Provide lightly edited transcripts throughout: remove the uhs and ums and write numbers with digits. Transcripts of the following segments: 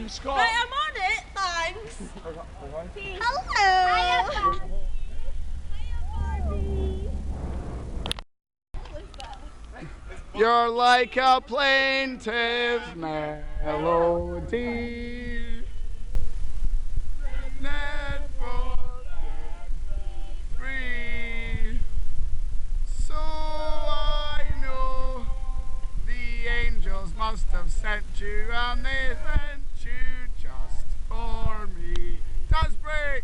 on, Scott. Right, I'm on it, thanks. Hello. You're like a plaintive melody. Never free. So I know the angels must have sent you, and they sent you just for me. Dance break!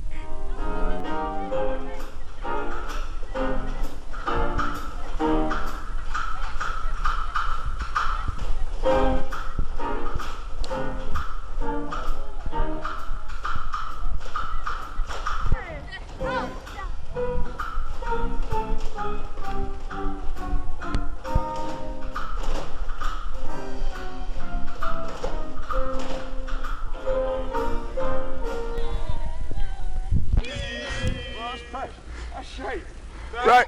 Right.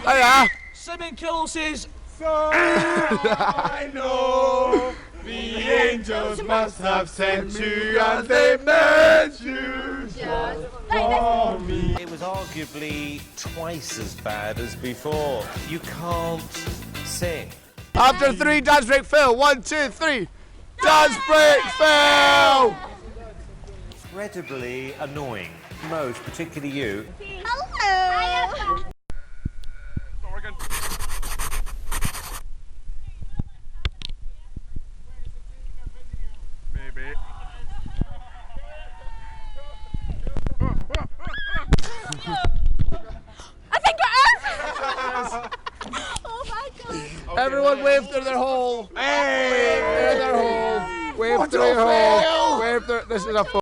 Hiya. Swimming courses. So I know the angels must have sent you, and they meant you just for me. It was arguably twice as bad as before. You can't sing. After 3, dance break, Phil. 1, 2, 3. Dance break, Phil. Incredibly annoying. Most, particularly you. Hello. Maybe. I think we're open. Oh my god. Everyone wave through their hole. Hey! Wave through their hole. Wave through your hole. Wave through. This is a photo.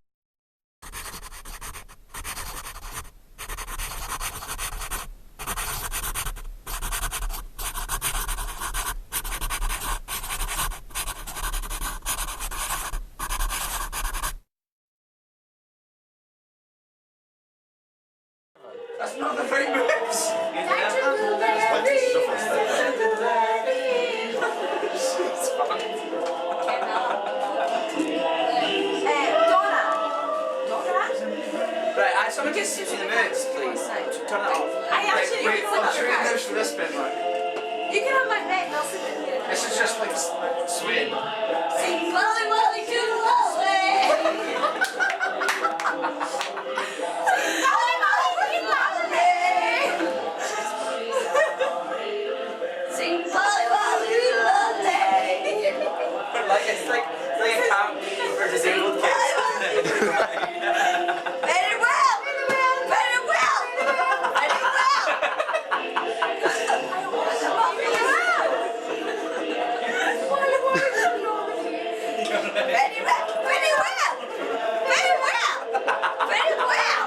That's not the right moves. Right, someone just switch the moves, please. Turn it off. Actually, wait, I'll show you this for this bit, like. you can have my neck, I'll sit in here. This is just like swaying. Sing Wally Wally too Wally. Sing Wally Wally too Wally. Sing Wally Wally too Wally. It's like a camp for disabled kids. Very well, very well, very well, very well. Very well, very well, very well, very well.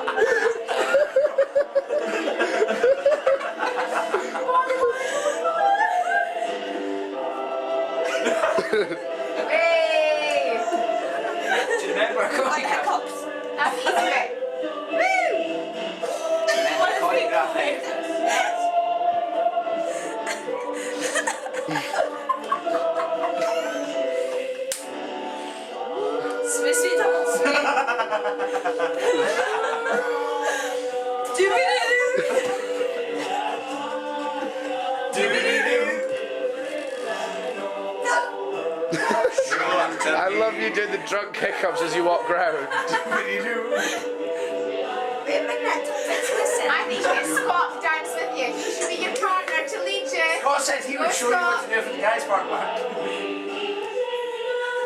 Hey! Do you remember? Like that cops. That's easy. Woo! What is Choreography. Sweet, sweet, double sweet. Doobie-doo. Doobie-doo. I love you doing the drunk hiccups as you walk round. Doobie-doo. I think you should Scott dance with you. He should be your partner to lead you. Scott said he would show you what to do for the guys' part, man.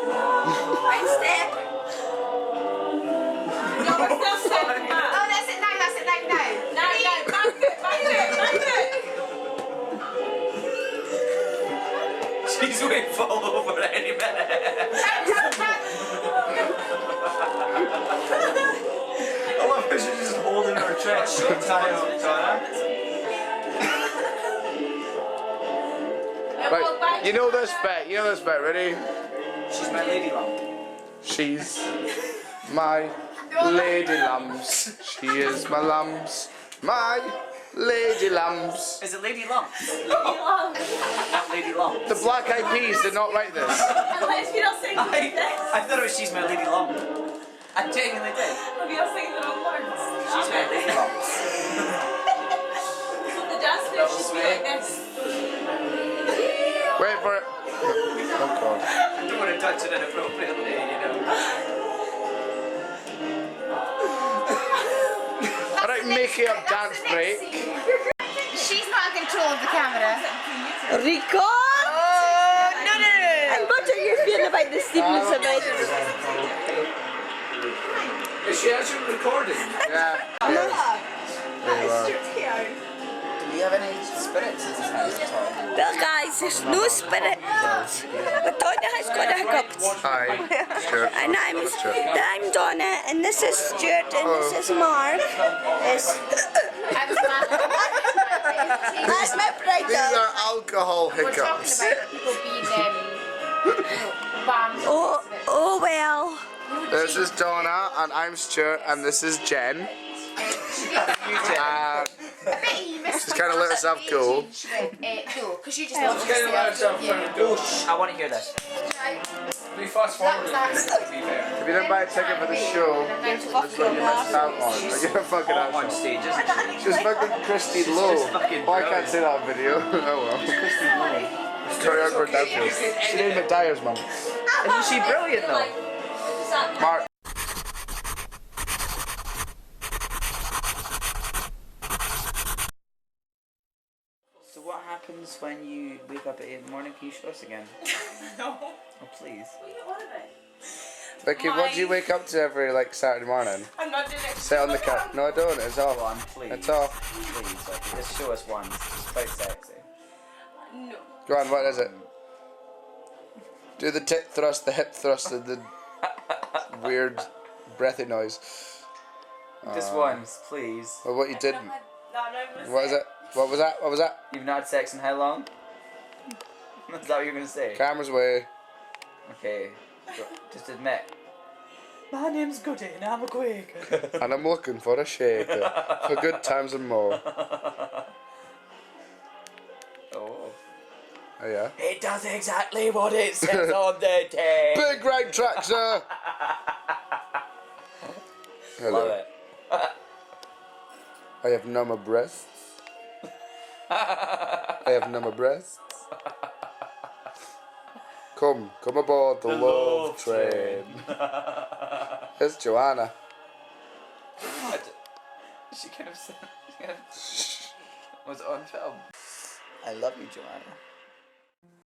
Right step. No, we're still stepping back. Oh, that's it now, that's it now. No, back foot, back foot, back foot. She's going to fall over any minute. I love how she's just holding her chest so tight up, Donna. Right, you know this bit, ready? She's my lady lump. She's my lady lambs. She is my lambs. My Lady Lambs. Is it Lady Lumps? Not Lady Lumps. The Black Eyed Peas did not write this. Unless you're not singing like this. I thought it was She's My Lady Lump. I genuinely did. Have you all singing the wrong words? She's My Lady Lumps. The dance move should be like this. Wait for it. Oh God. I don't want to touch it inappropriately, you know. Alright, make it up dance break. She's not in control of the camera. Rico! No. And what are you feeling about the Stevens about? Is she actually recording? Yeah. There you are. Do we have any spirits in this house at all? Well guys, there's no spirit. But Donna has got a hiccups. Hi, Stuart. And I'm Donna, and this is Stuart, and this is Mark. That's my These brother. are alcohol We're talking hiccups. about people being banned. Oh well. This is Donna, and I'm Stuart, and this is Jen. She's kind of let herself go. No, because you just I want to hear this. We fast forward. If you didn't buy a ticket for the show, just let you missed out on. Like, you're a fucking On asshole. stage, isn't she? She's fucking Christy Lowe. fucking Oh, I can't say that on video. Oh well. It's choreographer dancers. She named McDyer's mum. Isn't she brilliant though? Mark. So what happens when you wake up at 8 in the morning? Can you show us again? No. Oh please. Vicky, what do you wake up to every like Saturday morning? I'm not doing it. Sit on the couch. No, I don't. It's off. Go on, please. It's off. Please, like, just show us once. It's quite sexy. No. Go on. What is it? Do the tit thrust, the hip thrust, and the weird breathy noise. Just once, please. Or what you didn't. No, I'm not gonna What is say it? What was that? What was that? You've not had sex in how long? Is that what you're gonna say? Camera's away. Okay. Just admit. My name's Goody and I'm a Quaker. And I'm looking for a shaker for good times and more. Oh. Oh yeah. It does exactly what it says on the tape. Big right track, sir. Love Hello. it. I have no more breasts. I have no more breasts. Come aboard the love train. It's Joanna. She kind of said, was it on film? I love you, Joanna.